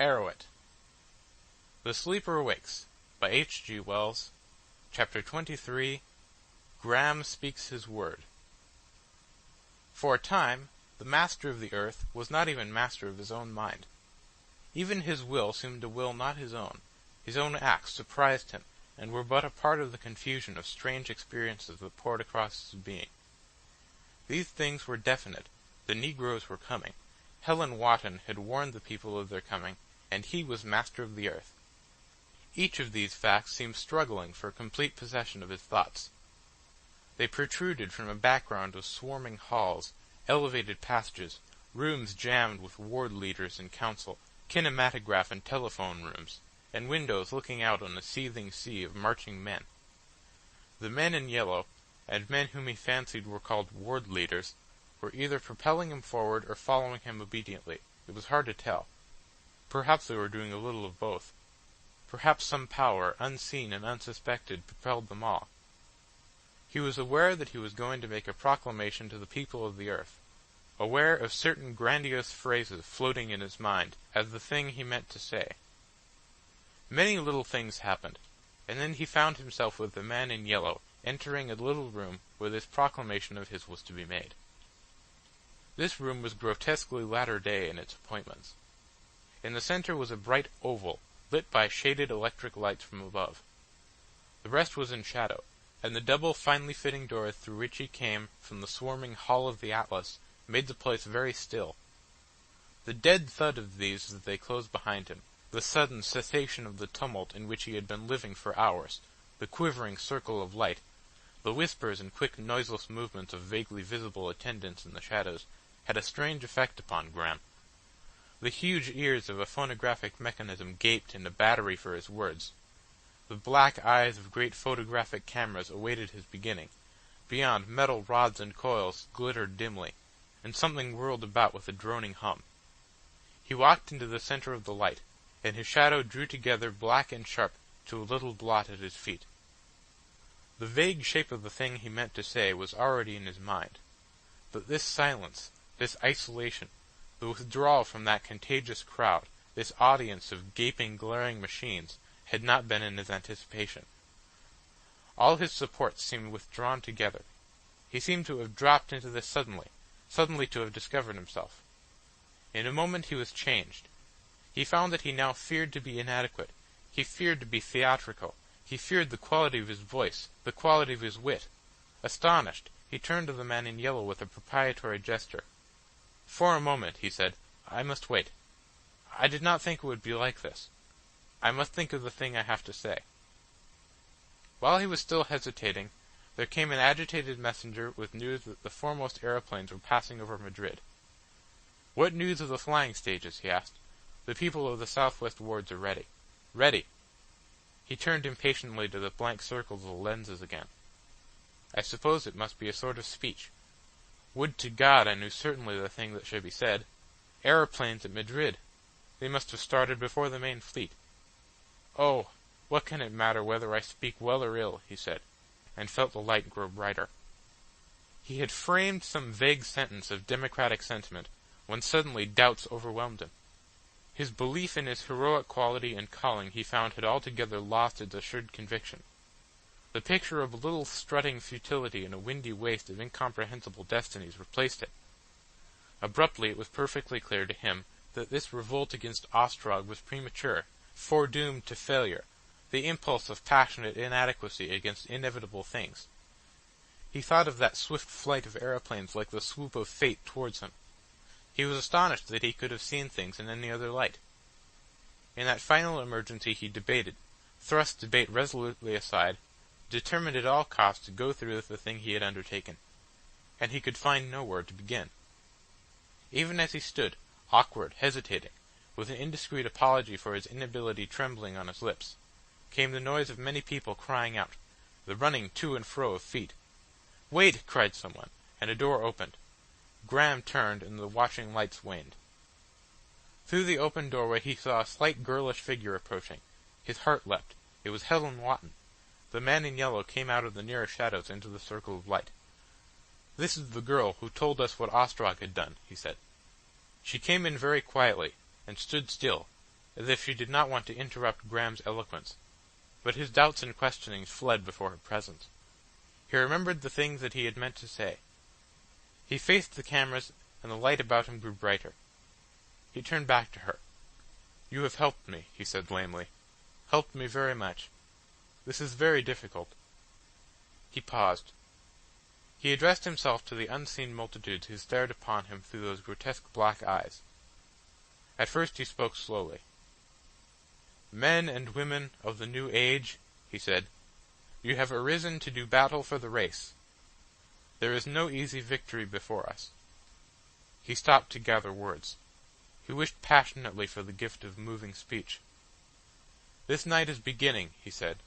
Arrowit. The Sleeper Awakes by G.Wells. Chapter 23. Graham Speaks His Word. For a time, the master of the earth was not even master of his own mind. Even his will seemed to will not his own. His own acts surprised him, and were but a part of the confusion of strange experiences that poured across his being. These things were definite. The negroes were coming. Helen Wotton had warned the people of their coming, and he was master of the earth. Each of these facts seemed struggling for complete possession of his thoughts. They protruded from a background of swarming halls, elevated passages, rooms jammed with ward leaders in council, kinematograph and telephone rooms, and windows looking out on a seething sea of marching men. The men in yellow, and men whom he fancied were called ward leaders, were either propelling him forward or following him obediently. It was hard to tell. Perhaps they were doing a little of both. Perhaps some power, unseen and unsuspected, propelled them all. He was aware that he was going to make a proclamation to the people of the earth, aware of certain grandiose phrases floating in his mind as the thing he meant to say. Many little things happened, and then he found himself with the man in yellow, entering a little room where this proclamation of his was to be made. This room was grotesquely latter-day in its appointments. In the center was a bright oval, lit by shaded electric lights from above. The rest was in shadow, and the double finely fitting doors through which he came from the swarming Hall of the Atlas made the place very still. The dead thud of these as they closed behind him, the sudden cessation of the tumult in which he had been living for hours, the quivering circle of light, the whispers and quick noiseless movements of vaguely visible attendants in the shadows, had a strange effect upon Graham. The huge ears of a phonographic mechanism gaped in a battery for his words. The black eyes of great photographic cameras awaited his beginning. Beyond, metal rods and coils glittered dimly, and something whirled about with a droning hum. He walked into the center of the light, and his shadow drew together black and sharp to a little blot at his feet. The vague shape of the thing he meant to say was already in his mind. But this silence, this isolation, the withdrawal from that contagious crowd, this audience of gaping, glaring machines, had not been in his anticipation. All his supports seemed withdrawn together. He seemed to have dropped into this suddenly to have discovered himself. In a moment he was changed. He found that he now feared to be inadequate. He feared to be theatrical. He feared the quality of his voice, the quality of his wit. Astonished, he turned to the man in yellow with a propitiatory gesture. "For a moment," he said, "I must wait. I did not think it would be like this. I must think of the thing I have to say." While he was still hesitating, there came an agitated messenger with news that the foremost aeroplanes were passing over Madrid. "What news of the flying stages?" he asked. "The people of the southwest wards are ready." "Ready." He turned impatiently to the blank circles of the lenses again. "I suppose it must be a sort of speech. Would to God I knew certainly the thing that should be said. Aeroplanes at Madrid! They must have started before the main fleet. Oh, what can it matter whether I speak well or ill?" he said, and felt the light grow brighter. He had framed some vague sentence of democratic sentiment, when suddenly doubts overwhelmed him. His belief in his heroic quality and calling he found had altogether lost its assured conviction. The picture of a little strutting futility in a windy waste of incomprehensible destinies replaced it. Abruptly it was perfectly clear to him that this revolt against Ostrog was premature, foredoomed to failure, the impulse of passionate inadequacy against inevitable things. He thought of that swift flight of aeroplanes like the swoop of fate towards him. He was astonished that he could have seen things in any other light. In that final emergency he debated, thrust debate resolutely aside, determined at all costs to go through with the thing he had undertaken. And he could find nowhere to begin. Even as he stood, awkward, hesitating, with an indiscreet apology for his inability trembling on his lips, came the noise of many people crying out, the running to and fro of feet. "Wait!" cried someone, and a door opened. Graham turned, and the watching lights waned. Through the open doorway he saw a slight girlish figure approaching. His heart leapt. It was Helen Wotton. The man in yellow came out of the nearer shadows into the circle of light. "This is the girl who told us what Ostrog had done," he said. She came in very quietly, and stood still, as if she did not want to interrupt Graham's eloquence, but his doubts and questionings fled before her presence. He remembered the things that he had meant to say. He faced the cameras, and the light about him grew brighter. He turned back to her. "You have helped me," he said lamely. "Helped me very much. This is very difficult." He paused. He addressed himself to the unseen multitudes who stared upon him through those grotesque black eyes. At first he spoke slowly. "Men and women of the new age," he said, "you have arisen to do battle for the race. There is no easy victory before us." He stopped to gather words. He wished passionately for the gift of moving speech. "This night is beginning," he said.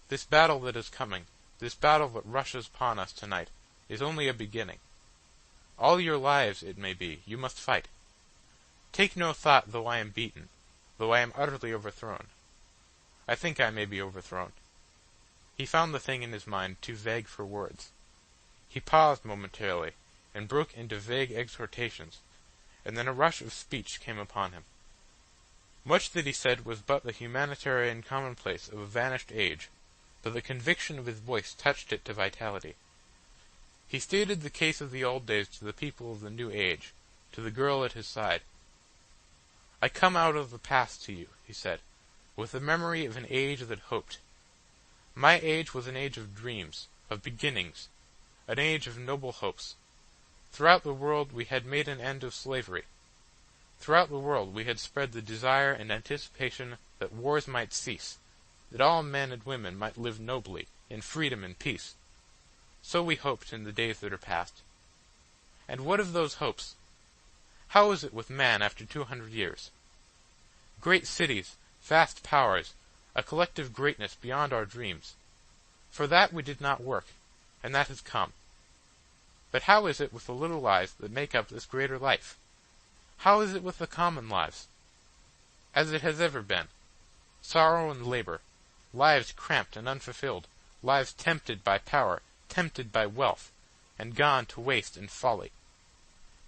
"This battle that is coming, this battle that rushes upon us tonight, is only a beginning. All your lives, it may be, you must fight. Take no thought though I am beaten, though I am utterly overthrown. I think I may be overthrown." He found the thing in his mind too vague for words. He paused momentarily, and broke into vague exhortations, and then a rush of speech came upon him. Much that he said was but the humanitarian commonplace of a vanished age, but the conviction of his voice touched it to vitality. He stated the case of the old days to the people of the new age, to the girl at his side. "I come out of the past to you," he said, "with the memory of an age that hoped. My age was an age of dreams, of beginnings, an age of noble hopes. Throughout the world we had made an end of slavery. Throughout the world we had spread the desire and anticipation that wars might cease, that all men and women might live nobly, in freedom and peace. So we hoped in the days that are past. And what of those hopes? How is it with man after 200 years? Great cities, vast powers, a collective greatness beyond our dreams. For that we did not work, and that has come. But how is it with the little lives that make up this greater life? How is it with the common lives? As it has ever been. Sorrow and labor, lives cramped and unfulfilled, lives tempted by power, tempted by wealth, and gone to waste and folly.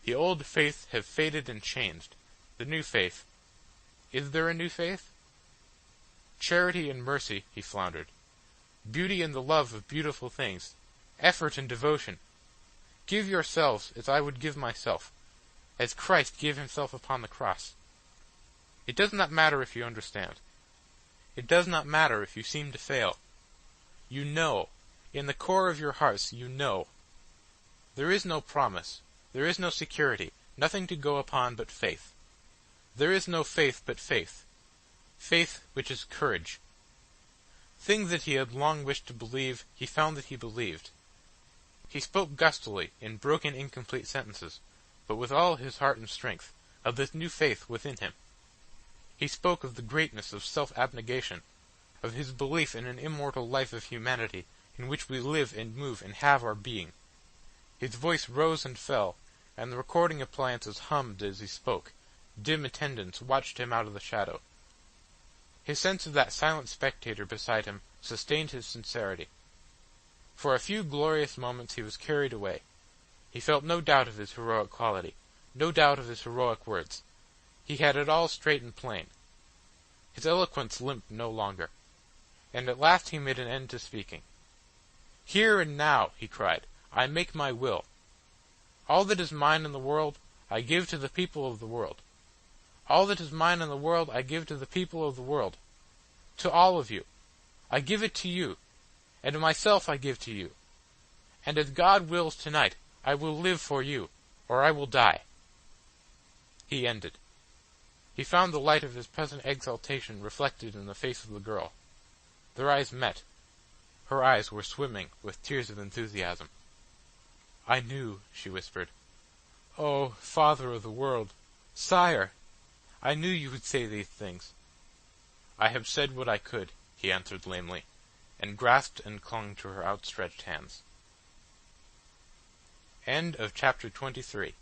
The old faiths have faded and changed. The new faith... Is there a new faith? Charity and mercy, he floundered. Beauty and the love of beautiful things. Effort and devotion. Give yourselves as I would give myself, as Christ gave himself upon the cross. It does not matter if you understand. It does not matter if you seem to fail. You know. In the core of your hearts you know. There is no promise. There is no security. Nothing to go upon but faith. There is no faith but faith. Faith which is courage. Things that he had long wished to believe, he found that he believed. He spoke gustily, in broken, incomplete sentences, but with all his heart and strength, of this new faith within him. He spoke of the greatness of self-abnegation, of his belief in an immortal life of humanity, in which we live and move and have our being. His voice rose and fell, and the recording appliances hummed as he spoke. Dim attendants watched him out of the shadow. His sense of that silent spectator beside him sustained his sincerity. For a few glorious moments he was carried away. He felt no doubt of his heroic quality, no doubt of his heroic words. He had it all straight and plain. His eloquence limped no longer. And at last he made an end to speaking. "Here and now," he cried, "I make my will. All that is mine in the world, I give to the people of the world. All that is mine in the world I give to the people of the world. To all of you. I give it to you. And myself I give to you. And as God wills tonight, I will live for you, or I will die." He ended. He found the light of his present exaltation reflected in the face of the girl. Their eyes met. Her eyes were swimming with tears of enthusiasm. "I knew," she whispered. "Oh, Father of the world! Sire! I knew you would say these things." "I have said what I could," he answered lamely, and grasped and clung to her outstretched hands. End of chapter 23.